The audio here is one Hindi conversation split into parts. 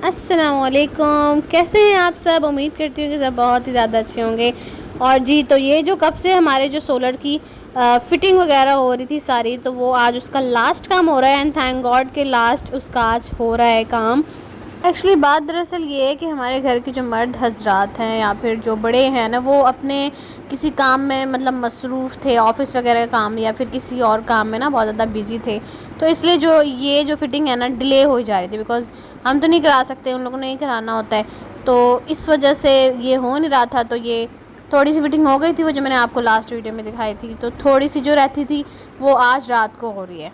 अस्सलामुअलैकुम, कैसे हैं आप सब। उम्मीद करती हूँ कि सब बहुत ही ज़्यादा अच्छे होंगे। और जी तो ये जो कब से हमारे जो सोलर की फिटिंग वगैरह हो रही थी सारी, तो वो आज उसका लास्ट काम हो रहा है एंड थैंक गॉड के लास्ट उसका आज हो रहा है काम। एक्चुअली बात दरअसल ये है कि हमारे घर के जो मर्द हजरात हैं या फिर जो बड़े हैं ना, वो अपने किसी काम में मतलब मसरूफ़ थे, ऑफ़िस वगैरह का काम या फिर किसी और काम में ना बहुत ज़्यादा बिज़ी थे। तो इसलिए जो ये जो फ़िटिंग है ना डिले हो जा रही थी, बिकॉज़ हम तो नहीं करा सकते, उन लोगों ने ही कराना होता है। तो इस वजह से ये हो नहीं रहा था। तो ये थोड़ी सी फ़िटिंग हो गई थी, वो जो मैंने आपको लास्ट वीडियो में दिखाई थी। तो थोड़ी सी जो रहती थी वो आज रात को हो रही है।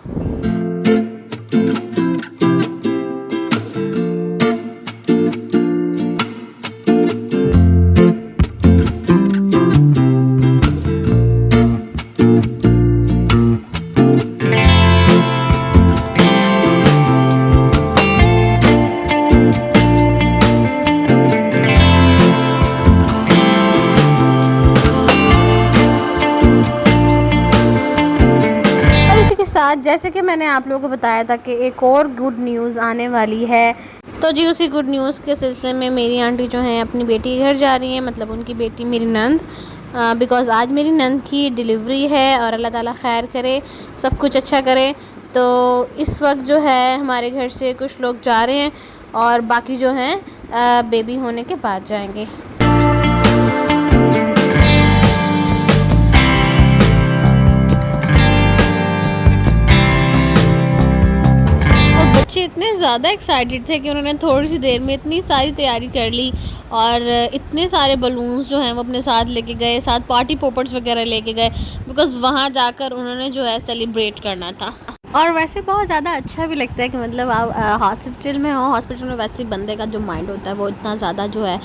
साथ जैसे कि मैंने आप लोगों को बताया था कि एक और गुड न्यूज़ आने वाली है। तो जी उसी गुड न्यूज़ के सिलसिले में मेरी आंटी जो हैं अपनी बेटी के घर जा रही हैं, मतलब उनकी बेटी मेरी नंद, बिकॉज़ आज मेरी नंद की डिलीवरी है और अल्लाह ताला खैर करे, सब कुछ अच्छा करे। तो इस वक्त जो है हमारे घर से कुछ लोग जा रहे हैं और बाकी जो हैं बेबी होने के बाद जाएंगे। बच्चे इतने ज़्यादा एक्साइटेड थे कि उन्होंने थोड़ी सी देर में इतनी सारी तैयारी कर ली और इतने सारे बलून्स जो हैं वो अपने साथ लेके गए, साथ पार्टी पॉपर्स वगैरह लेके गए, बिकॉज़ वहाँ जाकर उन्होंने जो है सेलिब्रेट करना था। और वैसे बहुत ज़्यादा अच्छा भी लगता है कि मतलब आप हॉस्पिटल में हो, हॉस्पिटल में वैसे बंदे का जो माइंड होता है वो इतना ज़्यादा जो है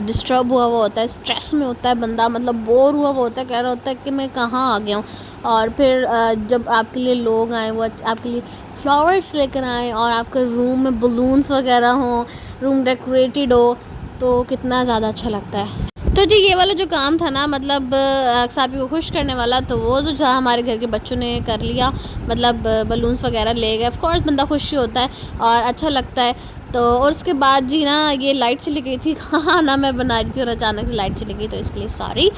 डिस्टर्ब हुआ हुआ होता है, स्ट्रेस में होता है बंदा, मतलब बोर हुआ हुआ होता है, कह रहा होता है कि मैं कहाँ आ गया हूँ। और फिर जब आपके लिए लोग आए, वो आपके लिए फ्लावर्स लेकर आए और आपके रूम में बलून्स वगैरह हों, रूम डेकोरेटेड हो, तो कितना ज़्यादा अच्छा लगता है। तो जी ये वाला जो काम था ना, मतलब साबी को खुश करने वाला, तो वो जो जहाँ हमारे घर के बच्चों ने कर लिया, मतलब बलून्स वगैरह ले गए। ऑफ कोर्स बंदा खुश ही होता है और अच्छा लगता है। तो और उसके बाद जी ना ये लाइट चली गई थी, खाना मैं बना रही थी और अचानक से लाइट चली गई, तो इसके लिए सॉरी।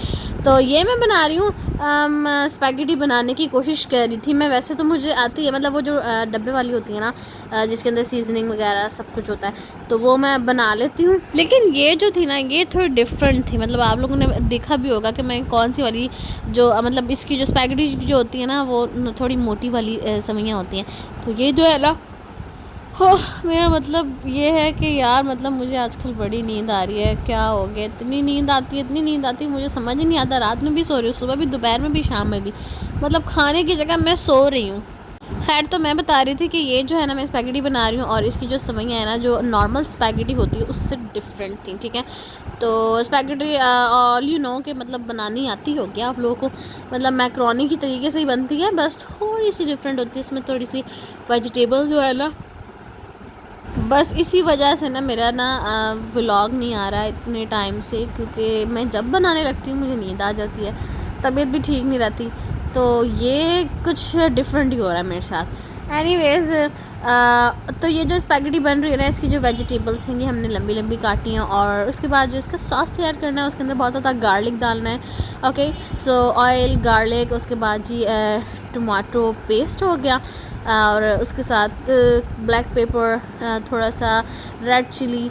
तो ये मैं बना रही हूँ स्पैगेटी बनाने की कोशिश कर रही थी मैं। वैसे तो मुझे आती है, मतलब वो जो डब्बे वाली होती है ना, जिसके अंदर सीजनिंग वगैरह सब कुछ होता है, तो वो मैं बना लेती हूँ। लेकिन ये जो थी ना ये थोड़ी डिफरेंट थी, मतलब आप लोगों ने देखा भी होगा कि मैं कौन सी वाली जो मतलब इसकी जो स्पैगेटी जो होती है ना वो थोड़ी मोटी वाली सवैयाँ होती हैं। तो ये जो है ना, हो मेरा मतलब ये है कि यार मतलब मुझे आजकल बड़ी नींद आ रही है। क्या हो गया, इतनी नींद आती है, इतनी नींद आती है, मुझे समझ ही नहीं आता। रात में भी सो रही हूँ, सुबह भी, दोपहर में भी, शाम में भी, मतलब खाने की जगह मैं सो रही हूँ। खैर तो मैं बता रही थी कि ये जो है ना मैं स्पैगेटी बना रही हूँ और इसकी जो सवैयाँ है ना, जो नॉर्मल स्पैगेटी होती है उससे डिफरेंट थी, ठीक है। तो स्पैगेटी ऑल यू नो कि मतलब बनानी आती होगी आप लोगों को, मतलब मैक्रोनी की तरीके से ही बनती है, बस थोड़ी सी डिफरेंट होती है, इसमें थोड़ी सी वेजिटेबल जो है ना, बस इसी वजह से ना मेरा ना व्लॉग नहीं आ रहा है इतने टाइम से, क्योंकि मैं जब बनाने लगती हूँ मुझे नींद आ जाती है, तबीयत भी ठीक नहीं रहती। तो ये कुछ डिफरेंट ही हो रहा है मेरे साथ। एनीवेज़ तो ये जो स्पैगेटी बन रही है ना, इसकी जो वेजिटेबल्स हैं ये हमने लंबी लंबी काटी हैं और उसके बाद जो इसका सॉस तैयार करना है उसके अंदर बहुत ज़्यादा गार्लिक डालना है। ओके, सो ऑयल, गार्लिक, उसके बाद जी टमाटो पेस्ट हो गया और उसके साथ ब्लैक पेपर, थोड़ा सा रेड चिली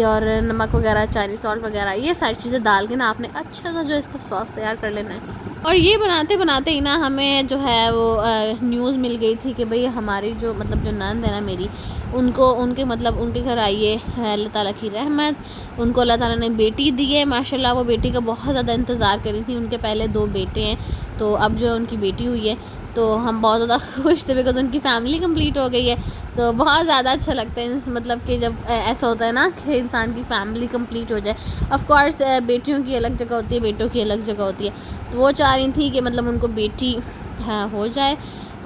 और नमक वगैरह, चाइनीज़ सॉल्ट वगैरह, ये सारी चीज़ें डाल के ना आपने अच्छा सा जो इसका सॉस तैयार कर लेना है। और ये बनाते बनाते ही ना हमें जो है वो न्यूज़ मिल गई थी कि भाई हमारी जो मतलब जो नंद है ना मेरी, उनको उनके मतलब उनके घर आई है अल्लाह ताला की रहमत, उनको अल्लाह ताला ने बेटी दी है माशाल्लाह। वो बेटी का बहुत ज़्यादा इंतज़ार करी थी, उनके पहले 2 बेटे हैं, तो अब जो उनकी बेटी हुई है तो हम बहुत ज़्यादा खुश थे, बिकॉज़ उनकी फ़ैमिली कंप्लीट हो गई है। तो बहुत ज़्यादा अच्छा लगता है मतलब कि जब ऐसा होता है ना कि इंसान की फ़ैमिली कंप्लीट हो जाए। ऑफ़ कोर्स बेटियों की अलग जगह होती है, बेटों की अलग जगह होती है। तो वो चाह रही थी कि मतलब उनको बेटी हो जाए,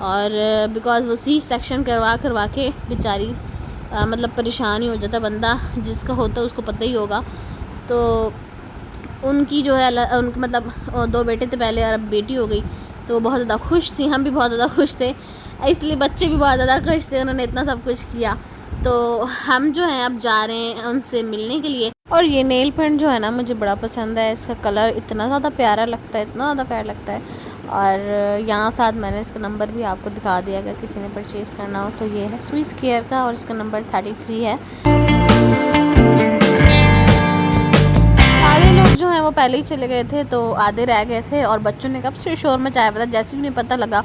और बिकॉज़ वो सी सेक्शन करवा के बेचारी मतलब परेशान ही हो जाता बंदा, जिसका होता है उसको पता ही होगा। तो उनकी जो है उनके मतलब 2 बेटे थे पहले और अब बेटी हो गई, तो बहुत ज़्यादा खुश थी, हम भी बहुत ज़्यादा खुश थे, इसलिए बच्चे भी बहुत ज़्यादा खुश थे, उन्होंने इतना सब कुछ किया। तो हम जो हैं अब जा रहे हैं उनसे मिलने के लिए। और ये नेल पेंट जो है ना मुझे बड़ा पसंद है, इसका कलर इतना ज़्यादा प्यारा लगता है, इतना ज़्यादा प्यारा लगता है। और यहाँ साथ मैंने इसका नंबर भी आपको दिखा दिया, अगर किसी ने परचेज़ करना हो तो ये है स्विस केयर का और इसका नंबर 33 है। आधे लोग जो हैं वो पहले ही चले गए थे, तो आधे रह गए थे और बच्चों ने कब से शोर मचाया पता, जैसे भी नहीं पता लगा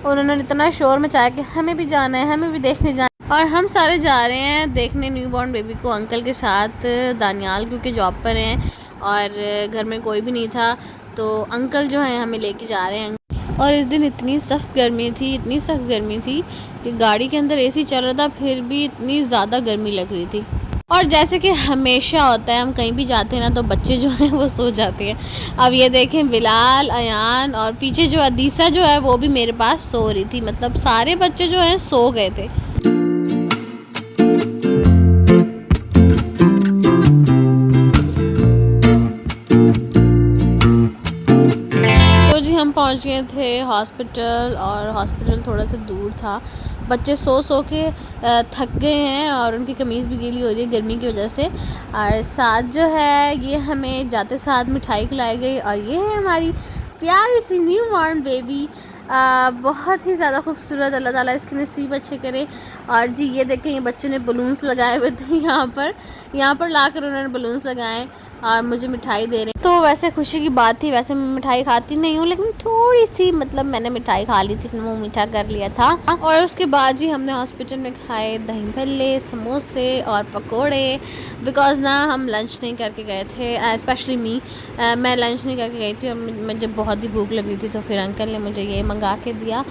उन्होंने इतना शोर मचाया कि हमें भी जाना है, हमें भी देखने जाना है। और हम सारे जा रहे हैं देखने न्यूबॉर्न बेबी को अंकल के साथ। दानियाल क्योंकि जॉब पर हैं और घर में कोई भी नहीं था, तो अंकल जो हैं हमें लेके जा रहे हैं। और इस दिन इतनी सख्त गर्मी थी, इतनी सख्त गर्मी थी कि गाड़ी के अंदर एसी चल रहा था, फिर भी इतनी ज़्यादा गर्मी लग रही थी। और जैसे कि हमेशा होता है हम कहीं भी जाते हैं ना तो बच्चे जो हैं वो सो जाते हैं। अब ये देखें बिलाल, अयान और पीछे जो अदीसा जो है वो भी मेरे पास सो रही थी, मतलब सारे बच्चे जो हैं सो गए थे। तो जी हम पहुंच गए थे हॉस्पिटल, और हॉस्पिटल थोड़ा सा दूर था। बच्चे सो के थक गए हैं और उनकी कमीज़ भी गीली हो रही है गर्मी की वजह से। और साथ जो है ये हमें जाते साथ मिठाई खिलाई गई, और ये है हमारी प्यारी सी न्यूबॉर्न बेबी, बहुत ही ज़्यादा खूबसूरत। अल्लाह ताला इसके नसीब अच्छे करे। और जी ये देखें ये बच्चों ने बलून्स लगाए हुए थे यहाँ पर लाकर उन्होंने बलून्स लगाए और मुझे मिठाई दे रहे हैं। तो वैसे खुशी की बात थी, वैसे मैं मिठाई खाती नहीं हूँ लेकिन थोड़ी सी मतलब मैंने मिठाई खा ली थी, मुँह मीठा कर लिया था। और उसके बाद जी हमने हॉस्पिटल में खाए दही भल्ले, समोसे और पकोड़े, बिकॉज़ ना हम लंच नहीं करके गए थे, स्पेशली मैं लंच नहीं करके गई थी और मुझे बहुत ही भूख लगी थी, तो फिर अंकल ने मुझे ये मंगा के दिया।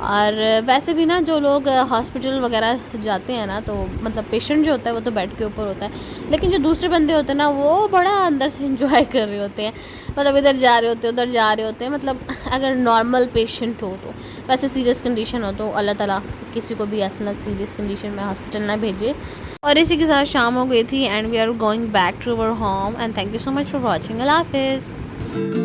और वैसे भी ना जो लोग हॉस्पिटल वगैरह जाते हैं ना, तो मतलब पेशेंट जो होता है वो तो बेड के ऊपर होता है, लेकिन जो दूसरे बंदे होते हैं ना वो बड़ा अंदर से एंजॉय कर रहे होते हैं, मतलब इधर जा रहे होते हैं उधर जा रहे होते हैं। मतलब अगर नॉर्मल पेशेंट हो तो, वैसे सीरियस कंडीशन हो तो अल्लाह ताला किसी को भी ऐसा सीरियस कंडीशन में हॉस्पिटल ना भेजे। और इसी के साथ शाम हो गई थी and we are going back to our home and thank you so much for watching. अल्लाह हाफिज़।